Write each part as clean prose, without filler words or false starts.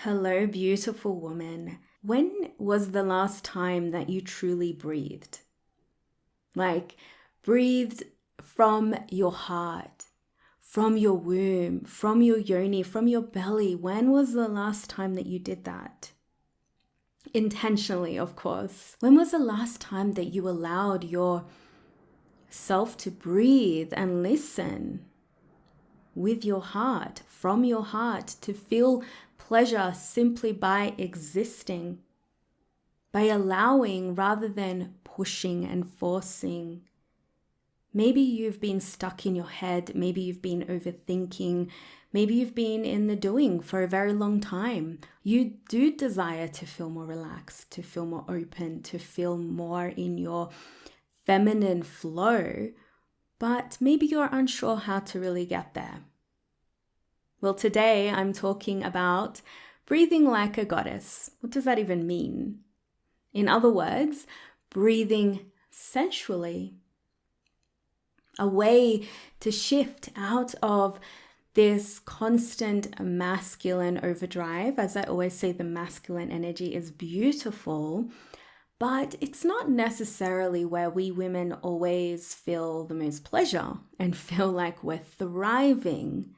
Hello, beautiful woman. When was the last time that you truly breathed? Like, breathed from your heart, from your womb, from your yoni, from your belly. When was the last time that you did that? Intentionally, of course. When was the last time that you allowed yourself to breathe and listen with your heart, from your heart, to feel pleasure simply by existing, by allowing rather than pushing and forcing? Maybe you've been stuck in your head. Maybe you've been overthinking. Maybe you've been in the doing for a very long time. You do desire to feel more relaxed, to feel more open, to feel more in your feminine flow, but maybe you're unsure how to really get there. Well, today I'm talking about breathing like a goddess. What does that even mean? In other words, breathing sensually. A way to shift out of this constant masculine overdrive. As I always say, the masculine energy is beautiful, but it's not necessarily where we women always feel the most pleasure and feel like we're thriving.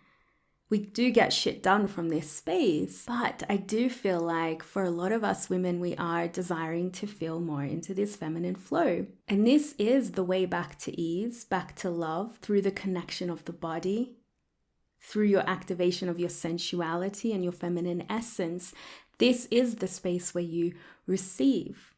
We do get shit done from this space, but I do feel like for a lot of us women, we are desiring to feel more into this feminine flow. And this is the way back to ease, back to love, through the connection of the body, through your activation of your sensuality and your feminine essence. This is the space where you receive.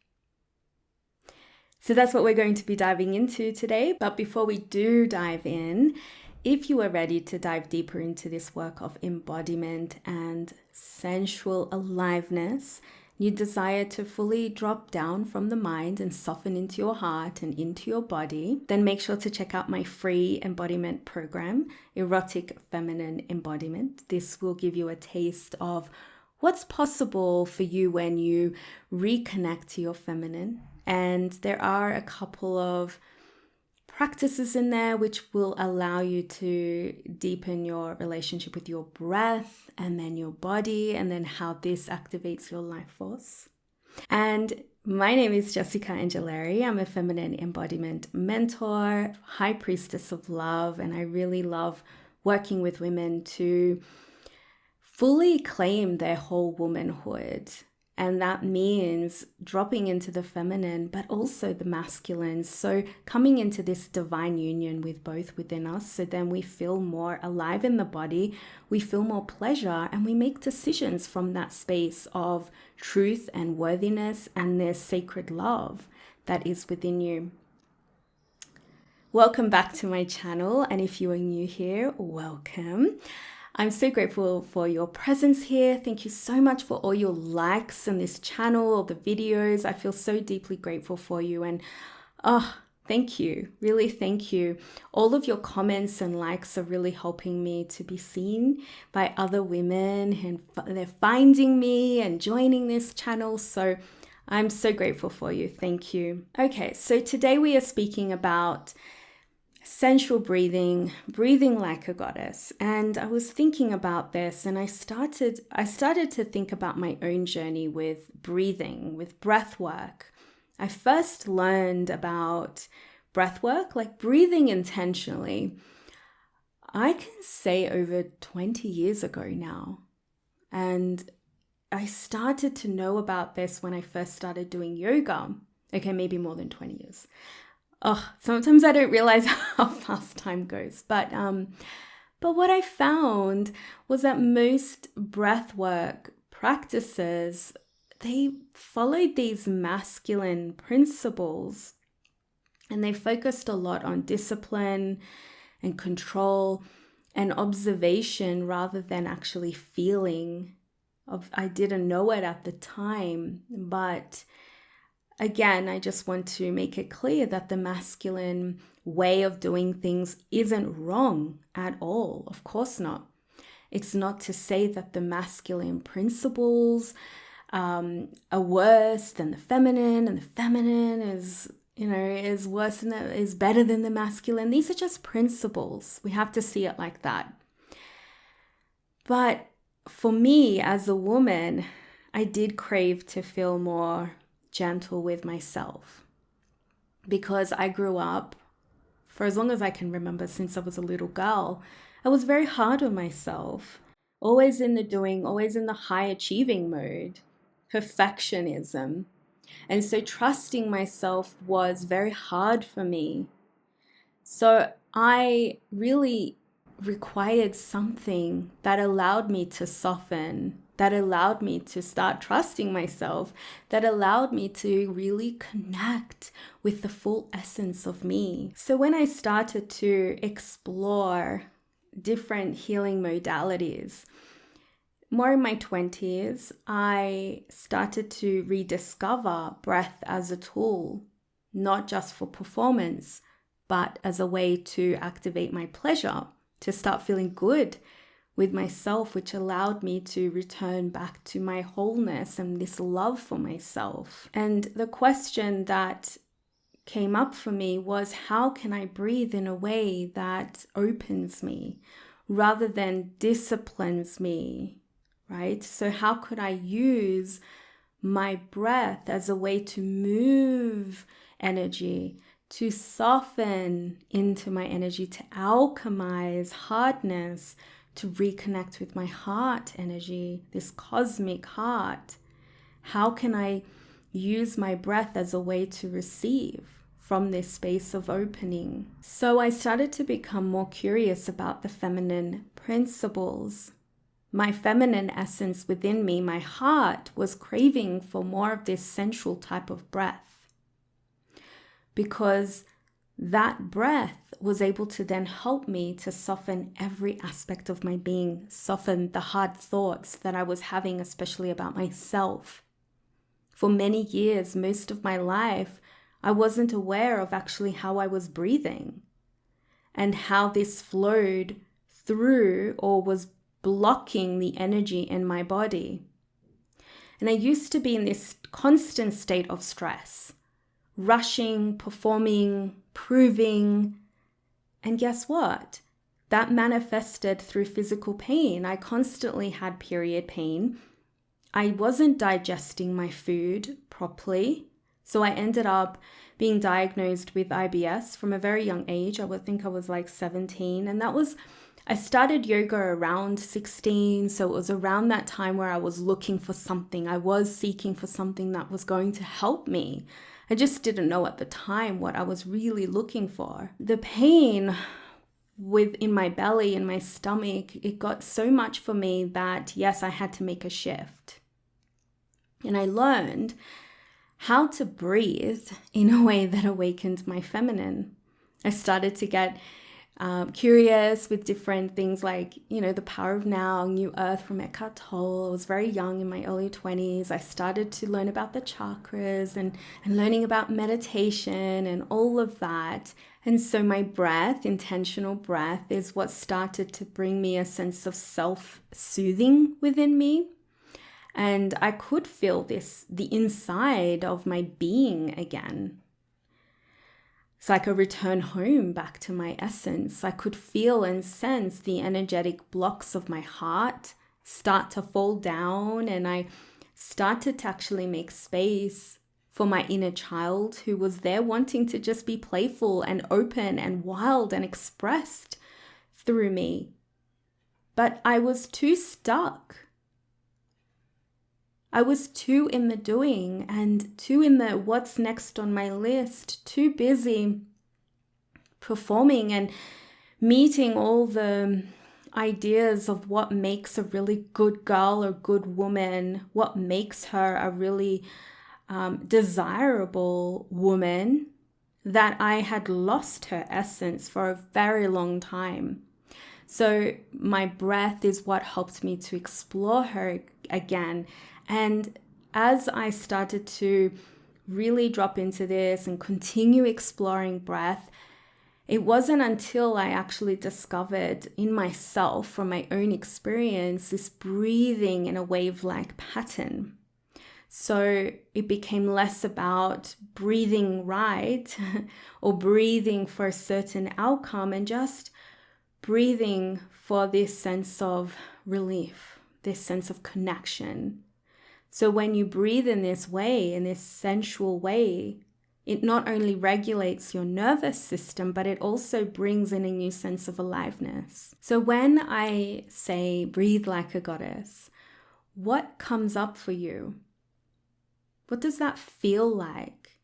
So that's what we're going to be diving into today. But before we do dive in, if you are ready to dive deeper into this work of embodiment and sensual aliveness, you desire to fully drop down from the mind and soften into your heart and into your body, then make sure to check out my free embodiment program, Erotic Feminine Embodiment. This will give you a taste of what's possible for you when you reconnect to your feminine. And there are a couple of practices in there which will allow you to deepen your relationship with your breath and then your body, and then how this activates your life force. And my name is Jessica Angeleri. I'm a feminine embodiment mentor, high priestess of love, and I really love working with women to fully claim their whole womanhood. And that means dropping into the feminine, but also the masculine. So coming into this divine union with both within us. So then we feel more alive in the body, we feel more pleasure, and we make decisions from that space of truth and worthiness and this sacred love that is within you. Welcome back to my channel. And if you are new here, welcome. I'm so grateful for your presence here. Thank you so much for all your likes on this channel, all the videos. I feel so deeply grateful for you. And thank you. Really, thank you. All of your comments and likes are really helping me to be seen by other women, and they're finding me and joining this channel. So I'm so grateful for you. Thank you. Okay, so today we are speaking about sensual breathing, breathing like a goddess. And I was thinking about this, and I started to think about my own journey with breathing, with breath work. I first learned about breath work, like breathing intentionally, I can say over 20 years ago now. And I started to know about this when I first started doing yoga. Okay, maybe more than 20 years. Sometimes I don't realize how fast time goes. But what I found was that most breathwork practices, they followed these masculine principles, and they focused a lot on discipline and control and observation rather than actually feeling. I didn't know it at the time, but again, I just want to make it clear that the masculine way of doing things isn't wrong at all. Of course not. It's not to say that the masculine principles are worse than the feminine, and the feminine is worse than is better than the masculine. These are just principles. We have to see it like that. But for me as a woman, I did crave to feel more gentle with myself, because I grew up, for as long as I can remember, since I was a little girl, I was very hard on myself, always in the doing, always in the high achieving mode, perfectionism. And so trusting myself was very hard for me. So I really required something that allowed me to soften, that allowed me to start trusting myself, that allowed me to really connect with the full essence of me. So when I started to explore different healing modalities, more in my 20s, I started to rediscover breath as a tool, not just for performance, but as a way to activate my pleasure, to start feeling good with myself, which allowed me to return back to my wholeness and this love for myself. And the question that came up for me was, how can I breathe in a way that opens me rather than disciplines me, right? So how could I use my breath as a way to move energy, to soften into my energy, to alchemize hardness, to reconnect with my heart energy, this cosmic heart? How can I use my breath as a way to receive from this space of opening? So I started to become more curious about the feminine principles. My feminine essence within me, my heart, was craving for more of this sensual type of breath, because that breath was able to then help me to soften every aspect of my being, soften the hard thoughts that I was having, especially about myself. For many years, most of my life, I wasn't aware of actually how I was breathing and how this flowed through or was blocking the energy in my body. And I used to be in this constant state of stress, rushing, performing, proving. And guess what? That manifested through physical pain. I constantly had period pain. I wasn't digesting my food properly. So I ended up being diagnosed with IBS from a very young age. I would think I was like 17. And I started yoga around 16. So it was around that time where I was looking for something. I was seeking for something that was going to help me. I just didn't know at the time what I was really looking for. The pain within my belly and my stomach, it got so much for me that yes, I had to make a shift. And I learned how to breathe in a way that awakened my feminine. I started to get curious with different things like, The Power of Now, New Earth from Eckhart Tolle. I was very young, in my early 20s. I started to learn about the chakras and learning about meditation and all of that. And so my breath, intentional breath, is what started to bring me a sense of self-soothing within me. And I could feel the inside of my being again. It's like a return home back to my essence. I could feel and sense the energetic blocks of my heart start to fall down, and I started to actually make space for my inner child, who was there wanting to just be playful and open and wild and expressed through me. But I was too stuck. I was too in the doing and too in the what's next on my list, too busy performing and meeting all the ideas of what makes a really good girl or good woman, what makes her a really desirable woman, that I had lost her essence for a very long time. So my breath is what helped me to explore her again. And as I started to really drop into this and continue exploring breath, it wasn't until I actually discovered in myself, from my own experience, this breathing in a wave-like pattern. So it became less about breathing right or breathing for a certain outcome, and just breathing for this sense of relief, this sense of connection. So when you breathe in this way, in this sensual way, it not only regulates your nervous system, but it also brings in a new sense of aliveness. So when I say breathe like a goddess, what comes up for you? What does that feel like?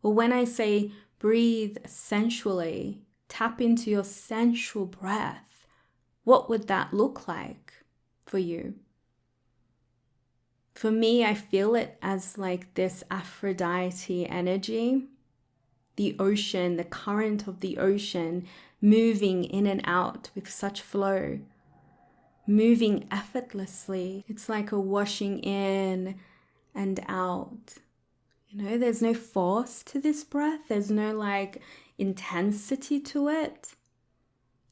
Or when I say breathe sensually, tap into your sensual breath, what would that look like for you? For me, I feel it as like this Aphrodite energy, the ocean, the current of the ocean, moving in and out with such flow, moving effortlessly. It's like a washing in and out. You know, there's no force to this breath. There's no like intensity to it.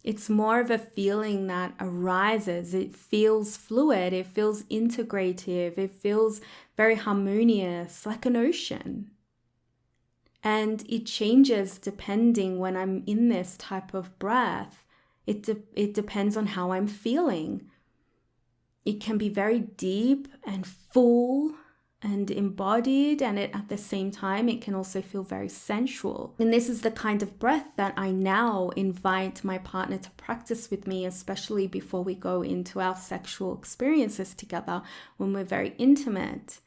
It's more of a feeling that arises. It feels fluid. It feels integrative. It feels very harmonious, like an ocean. And it changes depending when I'm in this type of breath. It depends on how I'm feeling. It can be very deep and full and embodied, and at the same time, it can also feel very sensual. And this is the kind of breath that I now invite my partner to practice with me, especially before we go into our sexual experiences together, when we're very intimate,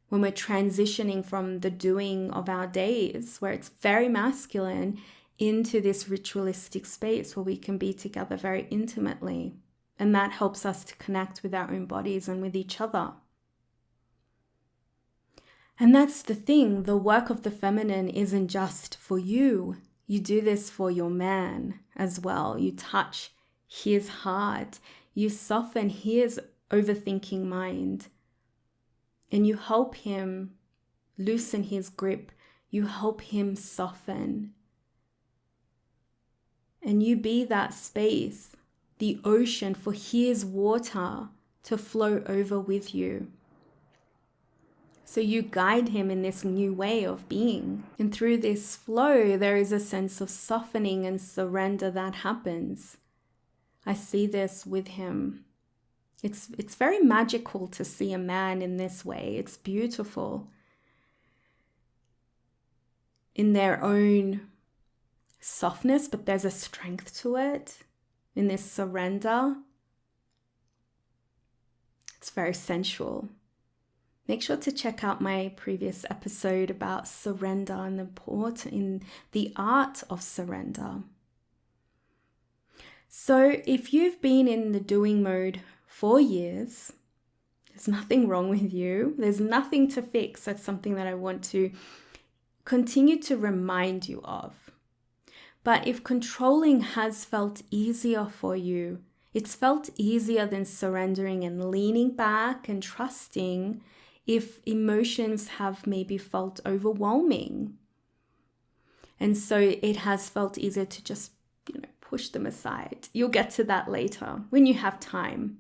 when we're transitioning from the doing of our days, where it's very masculine, into this ritualistic space where we can be together very intimately. And that helps us to connect with our own bodies and with each other. And that's the thing, the work of the feminine isn't just for you. You do this for your man as well. You touch his heart. You soften his overthinking mind. And you help him loosen his grip. You help him soften. And you be that space, the ocean, for his water to flow over with you. So you guide him in this new way of being. And through this flow, there is a sense of softening and surrender that happens. I see this with him. It's very magical to see a man in this way. It's beautiful. In their own softness, but there's a strength to it. In this surrender, it's very sensual. Make sure to check out my previous episode about surrender and the art of surrender. So if you've been in the doing mode for years, there's nothing wrong with you. There's nothing to fix. That's something that I want to continue to remind you of. But if controlling has felt easier for you, it's felt easier than surrendering and leaning back and trusting. If emotions have maybe felt overwhelming. And so it has felt easier to just, push them aside. You'll get to that later when you have time.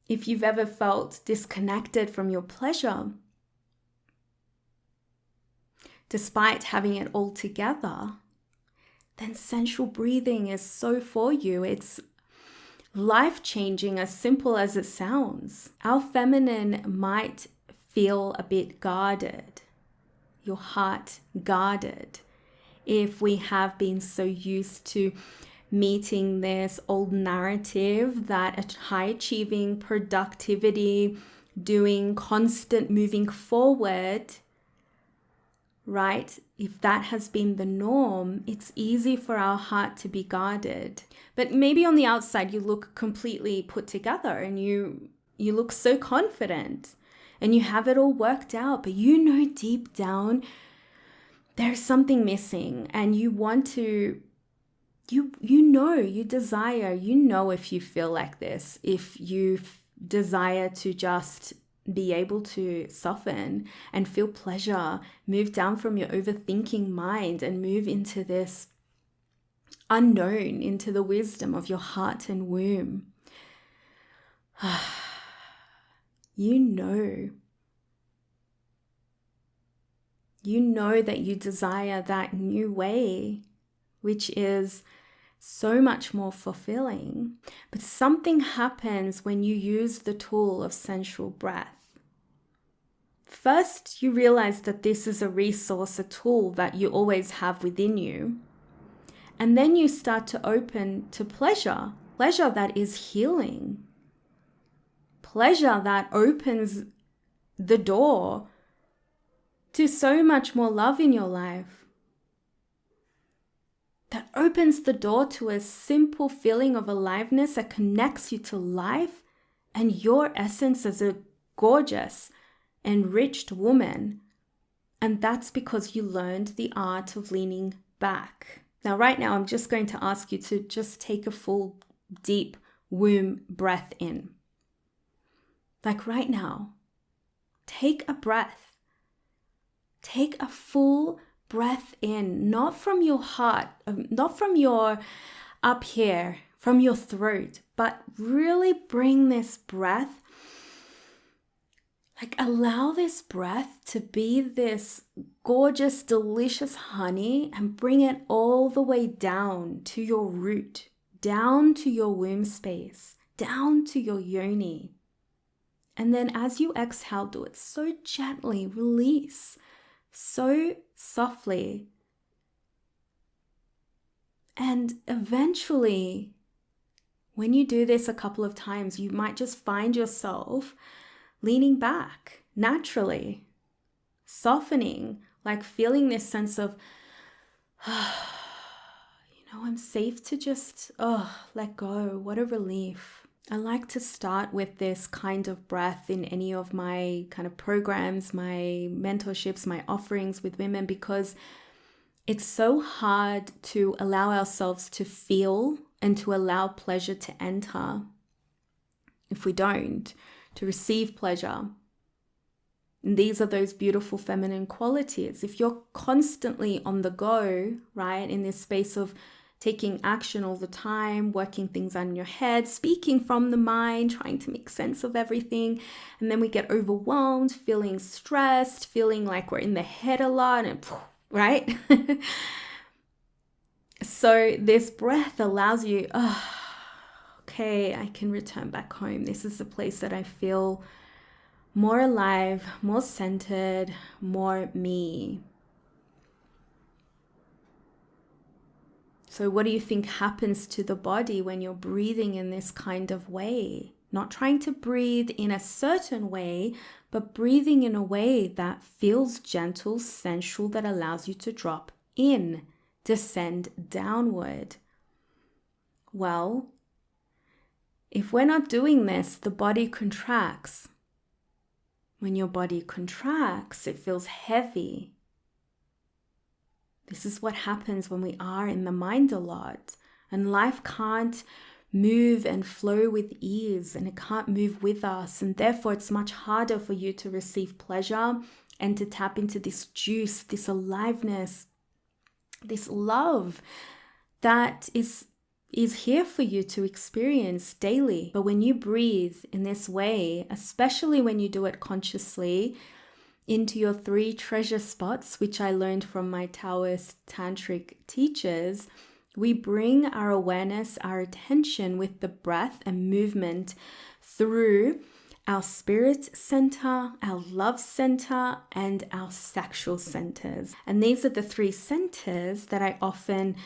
If you've ever felt disconnected from your pleasure, despite having it all together, then sensual breathing is so for you. It's life-changing, as simple as it sounds. Our feminine might feel a bit guarded, your heart guarded, if we have been so used to meeting this old narrative that high achieving, productivity, doing, constant moving forward, right? If that has been the norm, it's easy for our heart to be guarded. But maybe on the outside, you look completely put together and you look so confident and you have it all worked out, but deep down, there's something missing and you want to, you desire, if you feel like this, if you desire to just be able to soften and feel pleasure, move down from your overthinking mind and move into this unknown, into the wisdom of your heart and womb. You know that you desire that new way, which is so much more fulfilling. But something happens when you use the tool of sensual breath. First, you realize that this is a resource, a tool that you always have within you. And then you start to open to pleasure that is healing, pleasure that opens the door to so much more love in your life, that opens the door to a simple feeling of aliveness that connects you to life and your essence as a gorgeous, enriched woman. And that's because you learned the art of leaning back. Now, right now, I'm just going to ask you to just take a full, deep womb breath in. Like right now, take a breath. Take a full breath in, not from your heart, not from your up here, from your throat, but really bring this breath. Like allow this breath to be this gorgeous, delicious honey and bring it all the way down to your root, down to your womb space, down to your yoni. And then as you exhale, do it so gently, release so softly. And eventually, when you do this a couple of times, you might just find yourself leaning back naturally, softening, like feeling this sense of, I'm safe to just, let go. What a relief. I like to start with this kind of breath in any of my kind of programs, my mentorships, my offerings with women, because it's so hard to allow ourselves to feel and to allow pleasure to enter if we don't, to receive pleasure. And these are those beautiful feminine qualities. If you're constantly on the go, right, in this space of taking action all the time, working things on your head, speaking from the mind, trying to make sense of everything. And then we get overwhelmed, feeling stressed, feeling like we're in the head a lot, and right? So this breath allows you, okay, I can return back home. This is the place that I feel more alive, more centered, more me. So what do you think happens to the body when you're breathing in this kind of way? Not trying to breathe in a certain way, but breathing in a way that feels gentle, sensual, that allows you to drop in, descend downward. Well, if we're not doing this, the body contracts. When your body contracts, it feels heavy. This is what happens when we are in the mind a lot, and life can't move and flow with ease, and it can't move with us, and therefore it's much harder for you to receive pleasure and to tap into this juice, this aliveness, this love that is here for you to experience daily. But when you breathe in this way, especially when you do it consciously, into your 3 treasure spots, which I learned from my Taoist tantric teachers, we bring our awareness, our attention with the breath and movement through our spirit center, our love center, and our sexual centers. And these are the 3 centers that I often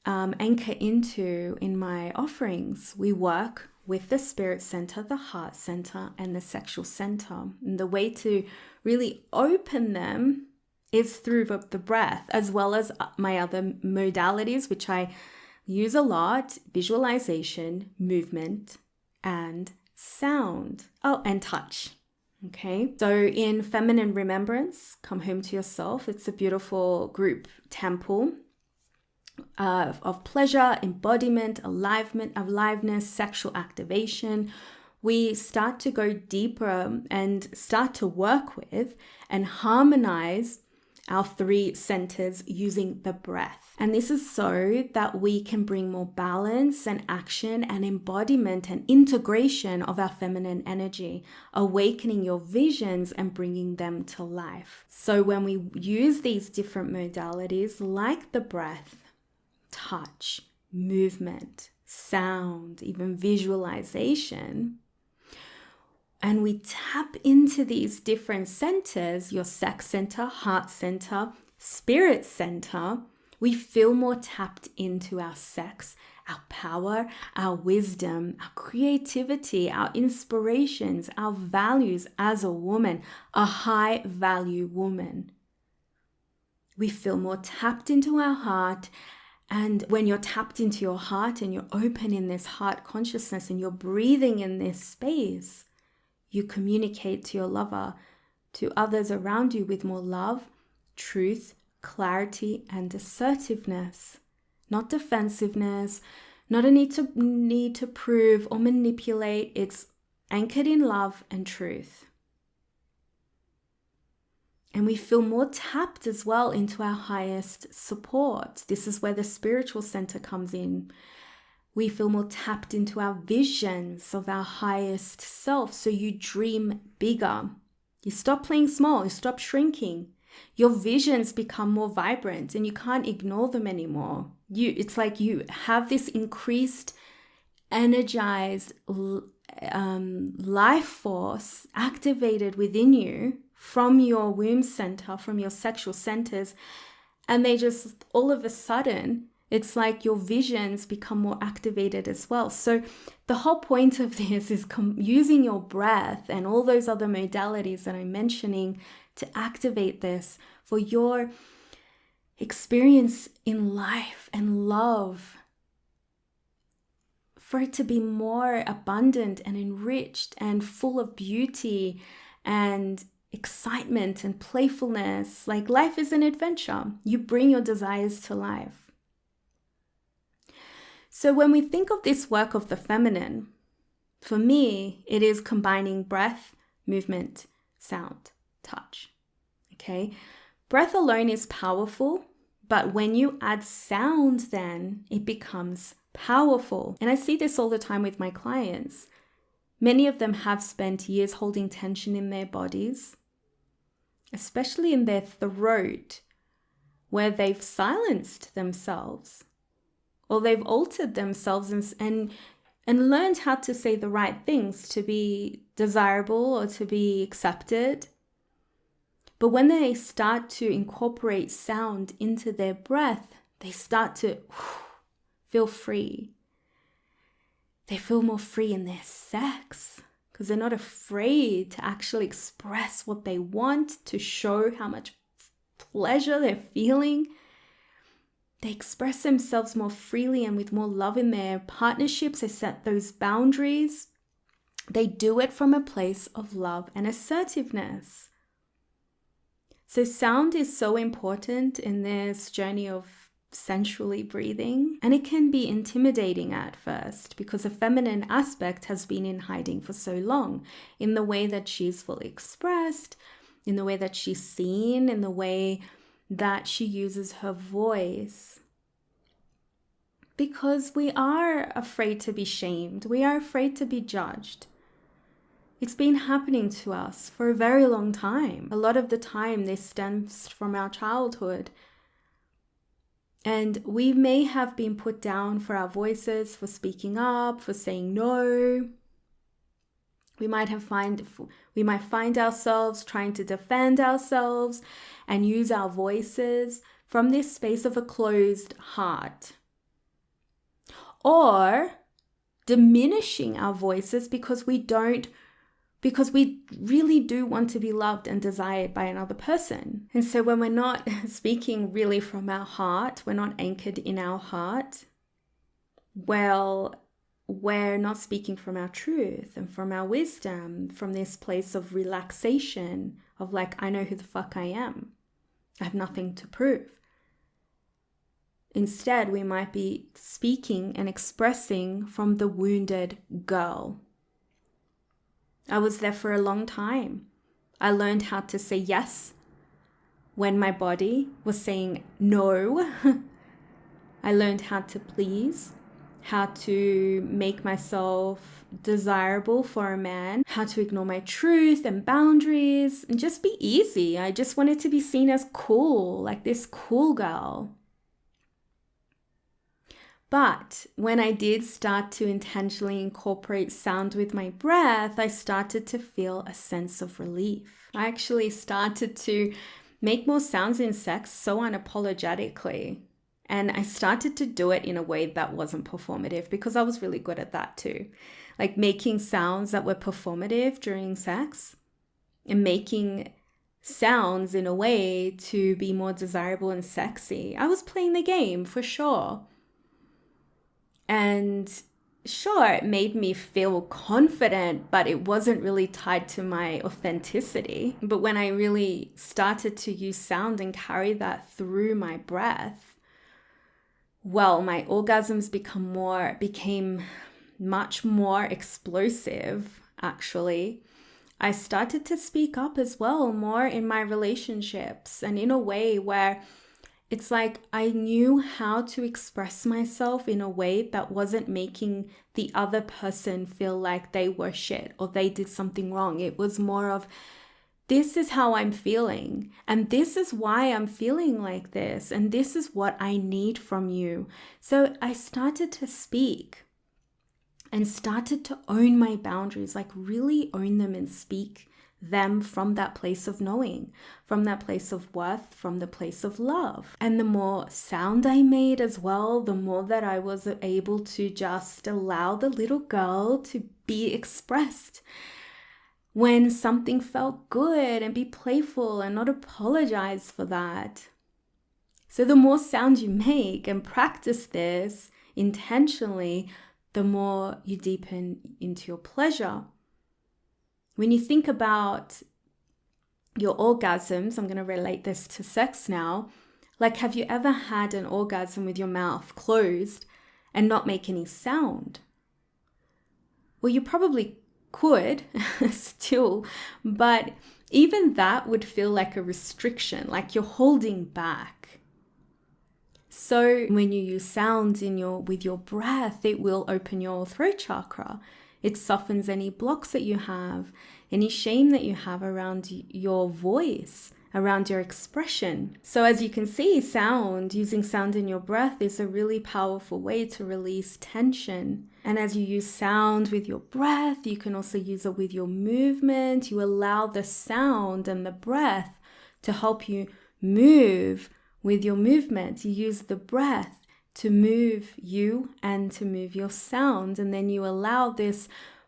anchor into in my offerings. We work with the spirit center, the heart center, and the sexual center. And the way to really open them is through the breath, as well as my other modalities, which I use a lot: visualization, movement, and sound. Oh, and touch. Okay, so in Feminine Remembrance, Come Home to Yourself, it's a beautiful group temple of pleasure, embodiment, aliveness, sexual activation. We start to go deeper and start to work with and harmonize our 3 centers using the breath. And this is so that we can bring more balance and action and embodiment and integration of our feminine energy, awakening your visions and bringing them to life. So when we use these different modalities like the breath, touch, movement, sound, even visualization, and we tap into these different centers, your sex center, heart center, spirit center, we feel more tapped into our sex, our power, our wisdom, our creativity, our inspirations, our values as a woman, a high value woman. We feel more tapped into our heart. And when you're tapped into your heart and you're open in this heart consciousness and you're breathing in this space, you communicate to your lover, to others around you with more love, truth, clarity, and assertiveness. Not defensiveness, not a need to prove or manipulate. It's anchored in love and truth. And we feel more tapped as well into our highest support. This is where the spiritual center comes in. We feel more tapped into our visions of our highest self. So you dream bigger. You stop playing small, you stop shrinking. Your visions become more vibrant and you can't ignore them anymore. It's like you have this increased, energized life force activated within you from your womb center, from your sexual centers, and they just all of a sudden, it's like your visions become more activated as well. So the whole point of this is using your breath and all those other modalities that I'm mentioning to activate this for your experience in life and love, for it to be more abundant and enriched and full of beauty and excitement and playfulness. Like life is an adventure. You bring your desires to life. So when we think of this work of the feminine, for me, it is combining breath, movement, sound, touch. Okay? Breath alone is powerful, but when you add sound, then it becomes powerful. And I see this all the time with my clients. Many of them have spent years holding tension in their bodies, especially in their throat, where they've silenced themselves or they've altered themselves and learned how to say the right things to be desirable or to be accepted. But when they start to incorporate sound into their breath, they start to feel free. They feel more free in their sex because they're not afraid to actually express what they want, to show how much pleasure they're feeling. They express themselves more freely and with more love in their partnerships. They set those boundaries. They do it from a place of love and assertiveness. So sound is so important in this journey of sensually breathing, and it can be intimidating at first because the feminine aspect has been in hiding for so long in the way that she's fully expressed, in the way that she's seen, in the way that she uses her voice. Because we are afraid to be shamed, we are afraid to be judged. It's been happening to us for a very long time. A lot of the time this stems from our childhood. And we may have been put down for our voices, for speaking up, for saying no. We might find ourselves trying to defend ourselves and use our voices from this space of a closed heart. Or diminishing our voices because we really do want to be loved and desired by another person. And so when we're not speaking really from our heart, we're not anchored in our heart, well, we're not speaking from our truth and from our wisdom, from this place of relaxation, of like, I know who the fuck I am. I have nothing to prove. Instead, we might be speaking and expressing from the wounded girl. I was there for a long time. I learned how to say yes when my body was saying no. I learned how to please, how to make myself desirable for a man, how to ignore my truth and boundaries and just be easy. I just wanted to be seen as cool, like this cool girl. But when I did start to intentionally incorporate sound with my breath, I started to feel a sense of relief. I actually started to make more sounds in sex so unapologetically. And I started to do it in a way that wasn't performative, because I was really good at that too. Like making sounds that were performative during sex and making sounds in a way to be more desirable and sexy. I was playing the game for sure. And sure, it made me feel confident, but it wasn't really tied to my authenticity. But when I really started to use sound and carry that through my breath, well, my orgasms became much more explosive, actually. I started to speak up as well more in my relationships, and in a way where it's like I knew how to express myself in a way that wasn't making the other person feel like they were shit or they did something wrong. It was more of, this is how I'm feeling, and this is why I'm feeling like this, and this is what I need from you. So I started to speak and started to own my boundaries, like really own them and speak them from that place of knowing, from that place of worth, from the place of love. And the more sound I made as well, the more that I was able to just allow the little girl to be expressed when something felt good, and be playful and not apologize for that. So the more sound you make and practice this intentionally, the more you deepen into your pleasure. When you think about your orgasms, I'm going to relate this to sex now. Like, have you ever had an orgasm with your mouth closed and not make any sound? Well, you probably could still, but even that would feel like a restriction, like you're holding back. So when you use sound with your breath, it will open your throat chakra. It softens any blocks that you have, any shame that you have around your voice, around your expression. So as you can see, using sound in your breath is a really powerful way to release tension. And as you use sound with your breath, you can also use it with your movement. You allow the sound and the breath to help you move with your movement. You use the breath to move you and to move your sound. And then you allow this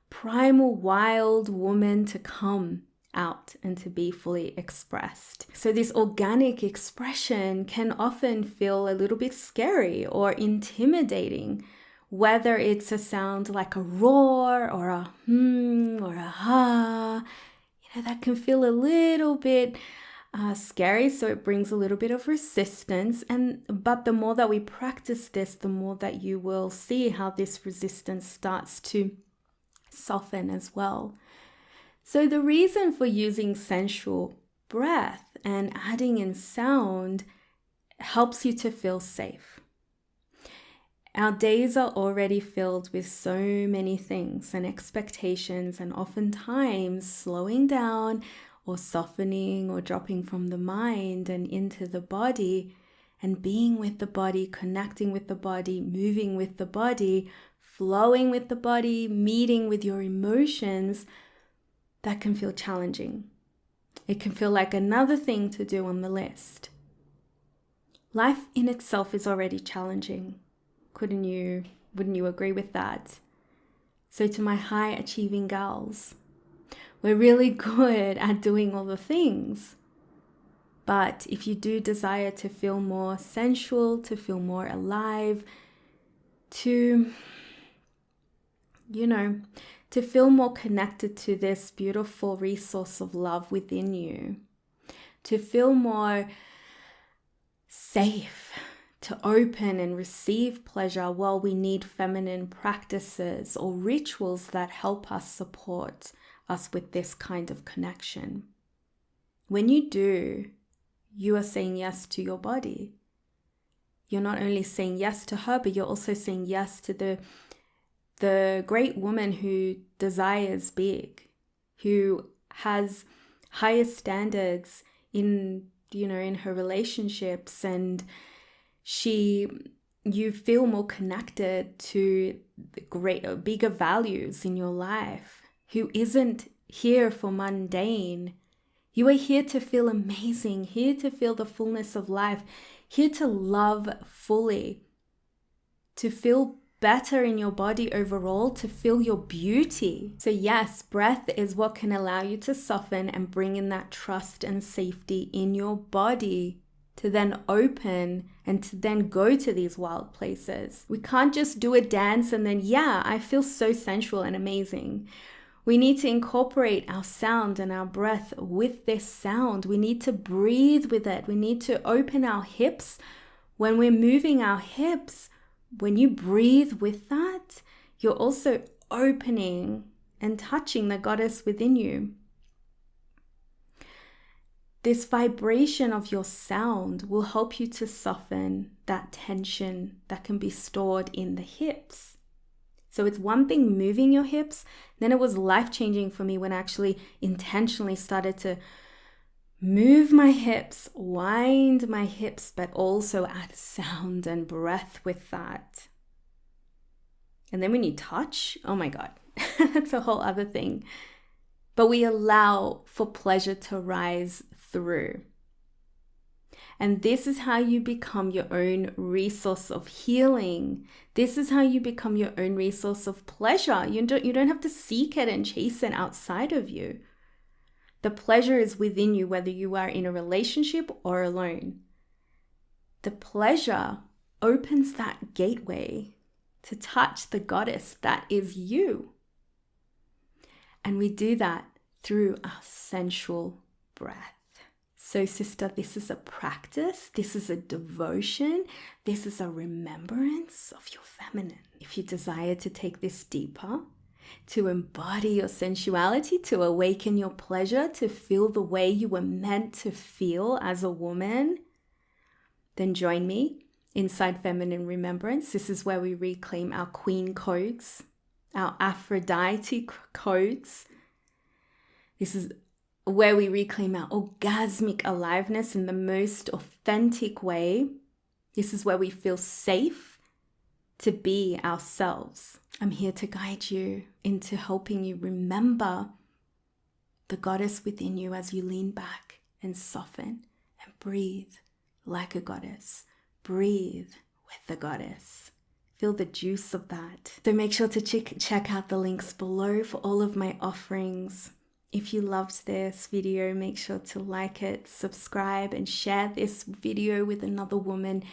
primal wild woman to come out and to be fully expressed. So this organic expression can often feel a little bit scary or intimidating, whether it's a sound like a roar or a or a ha. That can feel a little bit scary, so it brings a little bit of resistance. But the more that we practice this, the more that you will see how this resistance starts to soften as well. So the reason for using sensual breath and adding in sound helps you to feel safe. Our days are already filled with so many things and expectations, and oftentimes slowing down or softening or dropping from the mind and into the body and being with the body, connecting with the body, moving with the body, flowing with the body, meeting with your emotions, that can feel challenging. It can feel like another thing to do on the list. Life in itself is already challenging. Wouldn't you agree with that? So to my high achieving girls, we're really good at doing all the things. But if you do desire to feel more sensual, to feel more alive, to feel more connected to this beautiful resource of love within you, to feel more safe, to open and receive pleasure, well, we need feminine practices or rituals that help us support us with this kind of connection. When you do, you are saying yes to your body. You're not only saying yes to her, but you're also saying yes to the great woman who desires big, who has higher standards in her relationships, and she you feel more connected to the bigger values in your life, who isn't here for mundane. You are here to feel amazing, here to feel the fullness of life, here to love fully, to feel better in your body overall, to feel your beauty. So yes, breath is what can allow you to soften and bring in that trust and safety in your body to then open and to then go to these wild places. We can't just do a dance and then, yeah, I feel so sensual and amazing. We need to incorporate our sound and our breath with this sound. We need to breathe with it. We need to open our hips. When we're moving our hips, when you breathe with that, you're also opening and touching the goddess within you. This vibration of your sound will help you to soften that tension that can be stored in the hips. So it's one thing moving your hips, then it was life-changing for me when I actually intentionally started to move my hips, wind my hips, but also add sound and breath with that. And then when you touch, oh my God, that's a whole other thing. But we allow for pleasure to rise through. And this is how you become your own resource of healing. This is how you become your own resource of pleasure. You don't have to seek it and chase it outside of you. The pleasure is within you, whether you are in a relationship or alone. The pleasure opens that gateway to touch the goddess that is you. And we do that through our sensual breath. So sister, this is a practice, this is a devotion, this is a remembrance of your feminine. If you desire to take this deeper, to embody your sensuality, to awaken your pleasure, to feel the way you were meant to feel as a woman, then join me inside Feminine Remembrance. This is where we reclaim our queen codes, our Aphrodite codes. This is where we reclaim our orgasmic aliveness in the most authentic way. This is where we feel safe to be ourselves. I'm here to guide you into helping you remember the goddess within you as you lean back and soften and breathe like a goddess. Breathe with the goddess. Feel the juice of that. So make sure to check out the links below for all of my offerings. If you loved this video, make sure to like it, subscribe, and share this video with another woman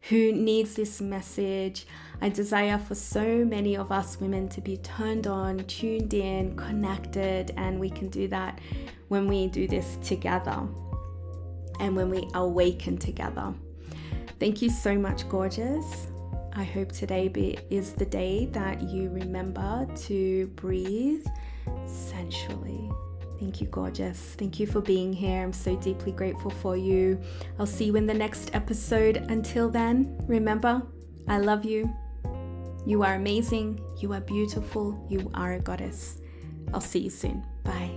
who needs this message. I desire for so many of us women to be turned on, tuned in, connected, and we can do that when we do this together and when we awaken together. Thank you so much, gorgeous. I hope today is the day that you remember to breathe sensually. Thank you, gorgeous. Thank you for being here. I'm so deeply grateful for you. I'll see you in the next episode. Until then, remember, I love you. You are amazing. You are beautiful. You are a goddess. I'll see you soon. Bye.